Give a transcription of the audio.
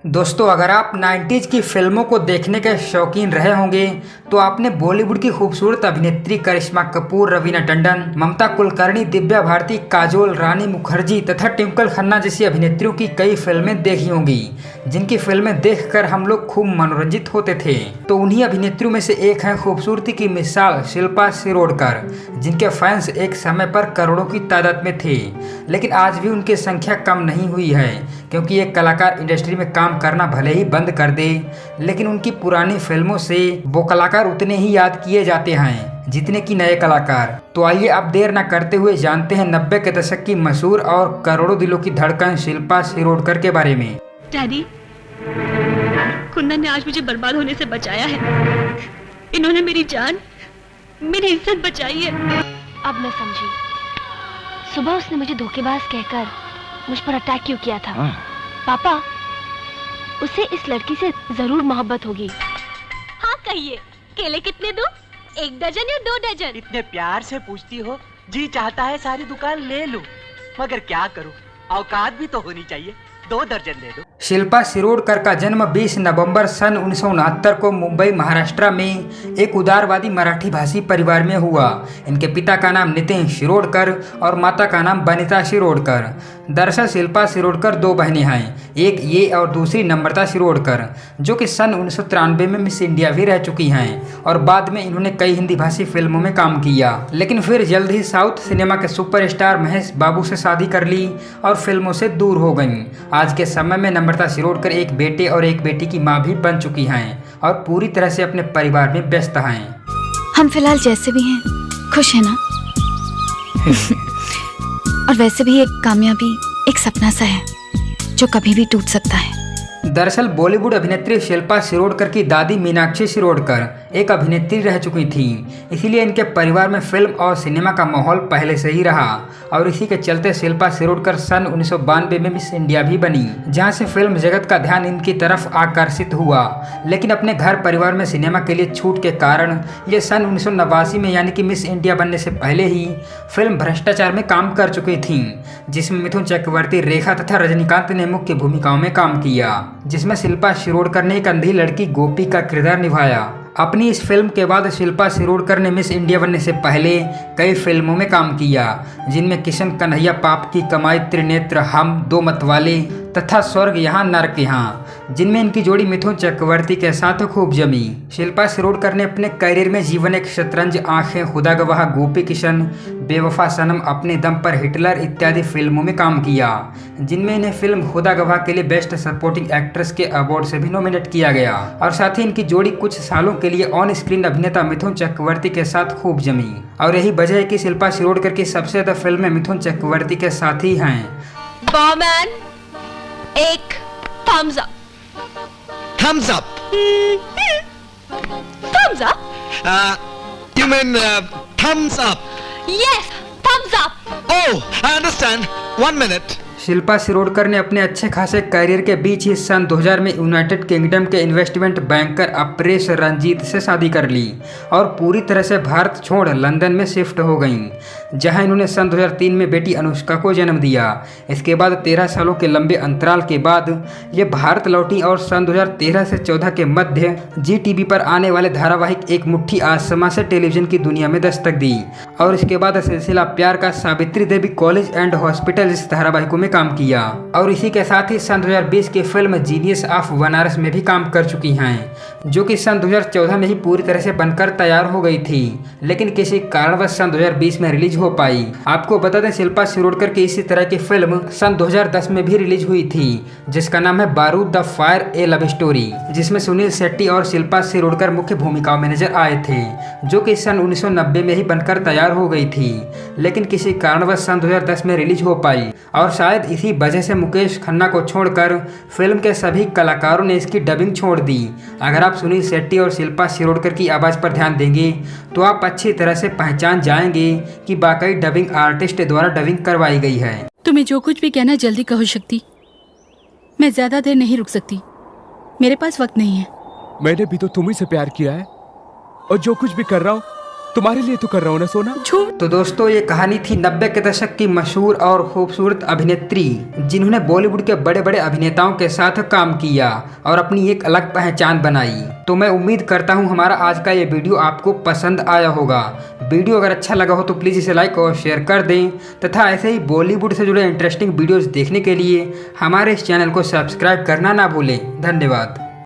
दोस्तों, अगर आप 90s की फिल्मों को देखने के शौकीन रहे होंगे तो आपने बॉलीवुड की खूबसूरत अभिनेत्री करिश्मा कपूर, रवीना टंडन, ममता कुलकर्णी, दिव्या भारती, काजोल, रानी मुखर्जी तथा ट्विंकल खन्ना जैसी अभिनेत्रियों की कई फिल्में देखी होंगी, जिनकी फिल्में देखकर हम लोग खूब मनोरंजित होते थे। तो उन्हीं अभिनेत्रियों में से एक है खूबसूरती की मिसाल शिल्पा शिरोडकर, जिनके फैंस एक समय पर करोड़ों की तादाद में थे, लेकिन आज भी उनकी संख्या कम नहीं हुई है, क्योंकि एक कलाकार इंडस्ट्री में काम करना भले ही बंद कर दे, लेकिन उनकी पुरानी फिल्मों से वो कलाकार उतने ही याद किए जाते हैं जितने कि नए कलाकार। तो आइए अब देर न करते हुए जानते हैं 90 के दशक की मशहूर और करोड़ों दिलों की धड़कन शिल्पा शिरोडकर के बारे में। डैडी, कुंदन ने आज मुझे बर्बाद होने से बचाया है। इन्होंने मेरी जान, मेरी इज्जत बचाई है। अब मैं समझी, सुबह उसने मुझे धोखेबाज कहकर मुझ पर अटैक क्यों किया था। पापा, उसे इस लड़की से जरूर मोहब्बत होगी। हाँ कहिए, केले कितने दूं? 1 दर्जन या 2 दर्जन? इतने प्यार से पूछती हो, जी चाहता है सारी दुकान ले लूं, मगर क्या करूं, औकात भी तो होनी चाहिए। 2 दर्जन दे दो। शिल्पा शिरोडकर का जन्म 20 नवंबर सन 1969 को मुंबई, महाराष्ट्र में एक उदारवादी मराठी भाषी परिवार में हुआ। इनके पिता का नाम नितिन शिरोडकर और माता का नाम बनिता शिरोडकर। दरअसल शिल्पा शिरोडकर 2 बहनें हैं, एक ये और दूसरी नम्रता शिरोडकर, जो कि सन 1993 में मिस इंडिया भी रह चुकी हैं और बाद में इन्होंने कई हिंदी भाषी फिल्मों में काम किया, लेकिन फिर जल्द ही साउथ सिनेमा के सुपरस्टार महेश बाबू से शादी कर ली और फिल्मों से दूर हो गईं। आज के समय में नम्रता शिरोडकर एक बेटे और एक बेटी की मां भी बन चुकी हैं और पूरी तरह से अपने परिवार में व्यस्त हैं। हम फिलहाल जैसे भी हैं खुश है ना? और वैसे भी एक कामयाबी एक सपना सा है जो कभी भी टूट सकता है। दरअसल बॉलीवुड अभिनेत्री शिल्पा शिरोडकर की दादी मीनाक्षी शिरोडकर एक अभिनेत्री रह चुकी थीं, इसीलिए इनके परिवार में फिल्म और सिनेमा का माहौल पहले से ही रहा और इसी के चलते शिल्पा शिरोडकर सन 1992 में मिस इंडिया भी बनी, जहां से फिल्म जगत का ध्यान इनकी तरफ आकर्षित हुआ। लेकिन अपने घर परिवार में सिनेमा के लिए छूट के कारण ये सन 1989 में यानी कि मिस इंडिया बनने से पहले ही फिल्म भ्रष्टाचार में काम कर चुकी थीं, जिसमें मिथुन चक्रवर्ती, रेखा तथा रजनीकांत ने मुख्य भूमिकाओं में काम किया, जिसमें शिल्पा शिरोडकर ने एक अंधी लड़की गोपी का किरदार निभाया। अपनी इस फिल्म के बाद शिल्पा शिरोडकर ने मिस इंडिया बनने से पहले कई फिल्मों में काम किया, जिनमें किशन कन्हैया, पाप की कमाई, त्रिनेत्र, हम, 2 मतवाले तथा स्वर्ग यहाँ नरक यहाँ, जिनमें इनकी जोड़ी मिथुन चक्रवर्ती के साथ खूब जमी। शिल्पा शिरोडकर ने अपने करियर में जीवन एक शतरंज, आंखें, खुदा गवाह, गोपी किशन, बेवफा सनम, अपने दम पर, हिटलर इत्यादि फिल्मों में काम किया, जिनमें इन्हें फिल्म खुदा गवाह के लिए बेस्ट सपोर्टिंग एक्ट्रेस के अवार्ड से भी नॉमिनेट किया गया। और साथ ही इनकी जोड़ी कुछ सालों के लिए ऑन स्क्रीन अभिनेता मिथुन चक्रवर्ती के साथ खूब जमी और यही वजह है कि शिल्पा शिरोडकर की सबसे ज्यादा फिल्में मिथुन चक्रवर्ती के साथ ही हैं। बॉमैन, एक Thumbs Up. Thumbs up. Thumbs up? You mean thumbs up? Yes, thumbs up. Oh, I understand. 1 minute. Shilpa Shirodkar ने अपने अच्छे खासे करियर के बीच ही सन 2000 में यूनाइटेड किंगडम के इन्वेस्टमेंट बैंकर अपरेश रंजीत से शादी कर ली और पूरी तरह से भारत छोड़ लंदन में शिफ्ट हो गईं, जहां इन्होंने सन 2003 में बेटी अनुष्का को जन्म दिया। इसके बाद 13 सालों के लंबे अंतराल के बाद ये भारत लौटी और सन 2013 से 14 के मध्य जी टीवी पर आने वाले धारावाहिक एक मुट्ठी आसमां से टेलीविजन की दुनिया में दस्तक दी और इसके बाद सिलसिला प्यार का, Savitri Devi college and hospital जैसे धारावाहिकों में काम किया और इसी के साथ ही सन 2020 की फिल्म जीनियस ऑफ बनारस में भी काम कर चुकी हैं, जो कि सन 2014 में ही पूरी तरह से बनकर तैयार हो गई थी, लेकिन किसी कारणवश सन 2020 में रिलीज हो पाई। आपको बता दें, शिल्पा शिरोडकर की इसी तरह की फिल्म सन 2010 में भी रिलीज हुई थी, जिसका नाम है बारूद the fire A love story, जिसमें सुनील शेट्टी और शिल्पा शिरोडकर मुख्य भूमिकाओं में नजर आए थे, जो कि सन 1990 में ही बनकर तैयार हो गई थी, लेकिन किसी कारणवश सन 2010 में रिलीज हो पाई और शायद इसी वजह से मुकेश खन्ना को छोड़कर फिल्म के सभी कलाकारों ने इसकी डबिंग छोड़ दी। अगर आप सुनील शेट्टी और शिल्पा शिरोडकर की आवाज़ पर ध्यान देंगे तो आप अच्छी तरह से पहचान जाएंगे कि वाकई डबिंग आर्टिस्ट द्वारा डबिंग करवाई गई है। तुम्हें जो कुछ भी कहना जल्दी कहो शक्ति, मैं ज्यादा देर नहीं रुक सकती, मेरे पास वक्त नहीं है। मैंने भी तो तुम्ही से प्यार किया है और जो कुछ भी कर रहा हूँ तुम्हारे लिए तो कर रहा हूँ ना सोना। झूठ। तो दोस्तों ये कहानी थी 90 के दशक की मशहूर और खूबसूरत अभिनेत्री जिन्होंने बॉलीवुड के बड़े बड़े अभिनेताओं के साथ काम किया और अपनी एक अलग पहचान बनाई। तो मैं उम्मीद करता हूँ हमारा आज का ये वीडियो आपको पसंद आया होगा। वीडियो अगर अच्छा लगा हो तो प्लीज़ इसे लाइक और शेयर कर दें तथा ऐसे ही बॉलीवुड से जुड़े इंटरेस्टिंग वीडियोज़ देखने के लिए हमारे इस चैनल को सब्सक्राइब करना ना भूलें। धन्यवाद।